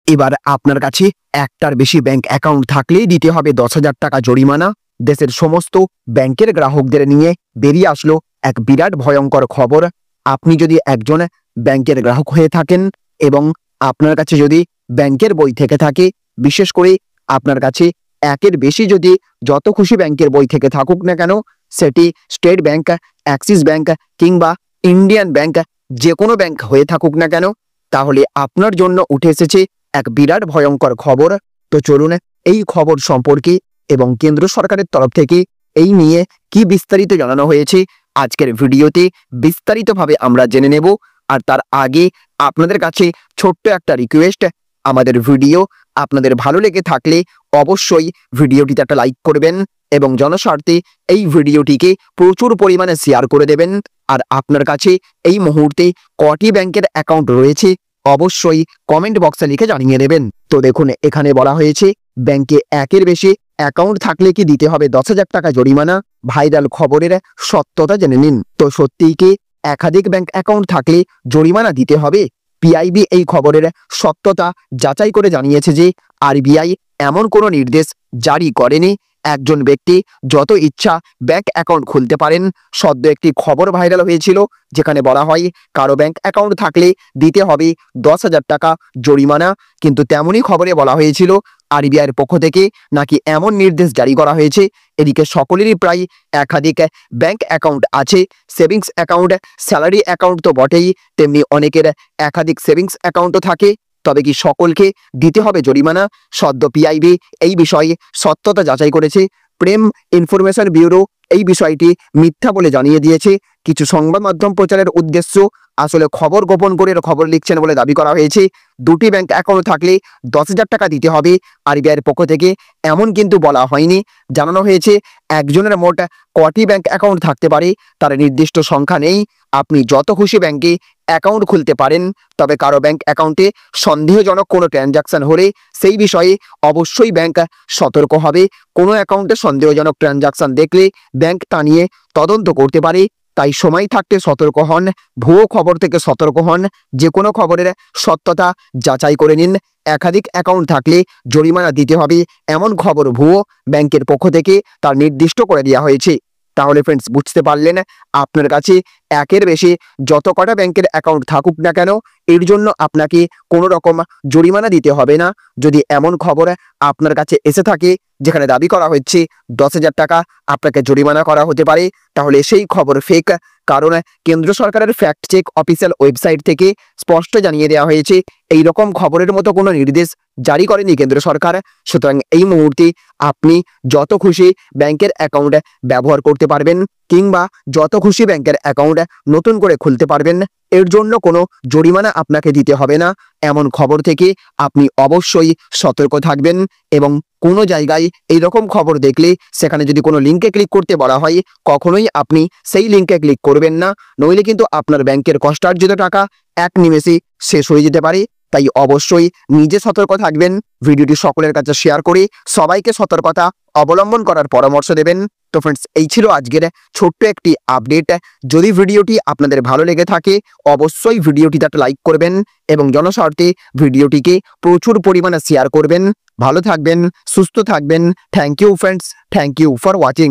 এবার আপনার কাছে একটার বেশি ব্যাংক অ্যাকাউন্ট থাকলেই দিতে হবে 10,000 টাকা জরিমানা। দেশের সমস্ত ব্যাংকের গ্রাহকদের নিয়ে বেরিয়ে আসলো এক বিরাট ভয়ঙ্কর খবর। আপনি যদি একজন ব্যাংকের গ্রাহক হয়ে থাকেন এবং আপনার কাছে যদি ব্যাংকের বই থেকে থাকে, বিশেষ করে আপনার কাছে একের বেশি যদি যত খুশি ব্যাংকের বই থেকে থাকুক না কেন, সেটি স্টেট ব্যাংক, অ্যাক্সিস ব্যাংক কিংবা ইন্ডিয়ান ব্যাংক, যে কোনো ব্যাংক হয়ে থাকুক না কেন, তাহলে আপনার জন্য উঠে এসেছে এক বিরাট ভয়ঙ্কর খবর। তো চলুন এই খবর সম্পর্কে এবং কেন্দ্র সরকারের তরফ থেকে এই নিয়ে কি বিস্তারিত জানানো হয়েছে আজকের ভিডিওতে বিস্তারিতভাবে আমরা জেনে নেব। আর তার আগে আপনাদের কাছে ছোট্ট একটা রিকোয়েস্ট, আমাদের ভিডিও আপনাদের ভালো লেগে থাকলে অবশ্যই ভিডিওটিতে একটা লাইক করবেন এবং জনস্বার্থে এই ভিডিওটিকে প্রচুর পরিমাণে শেয়ার করে দেবেন। আর আপনার কাছে এই মুহূর্তে কটি ব্যাংকের অ্যাকাউন্ট রয়েছে অবশ্যই কমেন্ট বক্সে লিখে জানিয়ে দেবেন। তো দেখুন, এখানে বলা হয়েছে ব্যাংকে একের বেশি অ্যাকাউন্ট থাকলে কি দিতে হবে 10,000 টাকা জরিমানা। ভাইরাল খবরের সত্যতা জেনে নিন। তো সত্যিই কি একাধিক ব্যাংক অ্যাকাউন্ট থাকলে জরিমানা দিতে হবে? পিআইবি এই খবরের সত্যতা যাচাই করে জানিয়েছে যে আরবিআই এমন কোনো নির্দেশ জারি করেনি। একজন ব্যক্তি যত ইচ্ছা ব্যাংক অ্যাকাউন্ট খুলতে পারেন। সদ্য একটি খবর ভাইরাল হয়েছিল যেখানে বলা হয় কারো ব্যাংক অ্যাকাউন্ট থাকলে দিতে হবে 10,000 টাকা জরিমানা। কিন্তু তেমনই খবরে বলা হয়েছিল আরবিআইয়ের পক্ষ থেকে নাকি এমন নির্দেশ জারি করা হয়েছে। এদিকে সকলেরই প্রায় একাধিক ব্যাংক অ্যাকাউন্ট আছে। সেভিংস অ্যাকাউন্ট, স্যালারি অ্যাকাউন্ট তো বটেই, তেমনি অনেকের একাধিক সেভিংস অ্যাকাউন্টও থাকে। তবে কি সকলকে দিতে হবে জরিমানা? সদ্য পিআইবি এই বিষয়ে সত্যতা যাচাই করেছে। প্রেম ইনফরমেশন ব্যুরো এই বিষয়টি মিথ্যা বলে জানিয়ে দিয়েছে। কিছু সংবাদ মাধ্যম প্রচারের উদ্দেশ্য আসলে খবর গোপন করে খবর লিখছেন বলে দাবি করা হয়েছে। দুটি ব্যাংক অ্যাকাউন্ট থাকলে 10,000 টাকা দিতে হবে আরবিআইয়ের পক্ষ থেকে এমন কিন্তু বলা হয়নি। জানানো হয়েছে একজনের মোট কটি ব্যাংক অ্যাকাউন্ট থাকতে পারে তার নির্দিষ্ট সংখ্যা নেই। আপনি যত খুশি ব্যাংকে অ্যাকাউন্ট খুলতে পারেন। তবে কারো ব্যাংক অ্যাকাউন্টে সন্দেহজনক কোনো ট্রানজাকশন হলে সেই বিষয়ে অবশ্যই ব্যাংক সতর্ক হবে। কোনো অ্যাকাউন্টে সন্দেহজনক ট্রানজাকশন দেখলে ব্যাংক তা নিয়ে তদন্ত করতে পারে। তাই সময় থাকতে সতর্ক হন, ভুয়ো খবর থেকে সতর্ক হন, যে কোনো খবরের সত্যতা যাচাই করে নিন। একাধিক অ্যাকাউন্ট থাকলে জরিমানা দিতে হবে এমন খবর ভুয়ো, ব্যাংকের পক্ষ থেকে তার নির্দিষ্ট করে দেওয়া হয়েছে। তাহলে ফ্রেন্ডস, বুঝতে পারলেন, আপনার কাছে একের বেশি যত কটা ব্যাংকের অ্যাকাউন্ট থাকুক না কেন এর জন্য আপনাকে কোনো রকম জরিমানা দিতে হবে না। যদি এমন খবর আপনার কাছে এসে থাকে যেখানে দাবি করা হচ্ছে 10,000 টাকা আপনাকে জরিমানা করা হতে পারে, তাহলে সেই খবর ফেক। কারণ কেন্দ্র সরকারের ফ্যাক্ট চেক অফিসিয়াল ওয়েবসাইট থেকে স্পষ্ট জানিয়ে দেওয়া হয়েছে এই রকম খবরের মতো কোনো নির্দেশ জারি করেনি কেন্দ্র সরকার। সুতরাং এই মুহূর্তে আপনি যত খুশি ব্যাংকের অ্যাকাউন্ট ব্যবহার করতে পারবেন কিংবা যত খুশি ব্যাংকের অ্যাকাউন্ট নতুন করে খুলতে পারবেন। এর জন্য কোনো জরিমানা আপনাকে দিতে হবে না। এমন খবর থেকে আপনি অবশ্যই সতর্ক থাকবেন এবং কোনো জায়গায় এই রকম খবর দেখলে সেখানে যদি কোনো লিঙ্কে ক্লিক করতে বলা হয় কখনোই আপনি সেই লিঙ্কে ক্লিক করবেন না, নইলে কিন্তু আপনার ব্যাংকের কষ্টার্জিত টাকা এক নিমেষে শেষ হয়ে যেতে পারে। তাই অবশ্যই নিজে সতর্ক থাকবেন। ভিডিওটি সকলের কাছে শেয়ার করে সবাইকে সতর্কতা অবলম্বন করার পরামর্শ দেবেন। তো ফ্রেন্ডস, এই ছিল আজকের ছোট্ট একটি আপডেট। যদি ভিডিওটি আপনাদের ভালো লেগে থাকে অবশ্যই ভিডিওটিতে একটা লাইক করবেন এবং জনস্বার্থে ভিডিওটিকে প্রচুর পরিমাণে শেয়ার করবেন। ভালো থাকবেন, সুস্থ থাকবেন। Thank you friends, thank you for watching.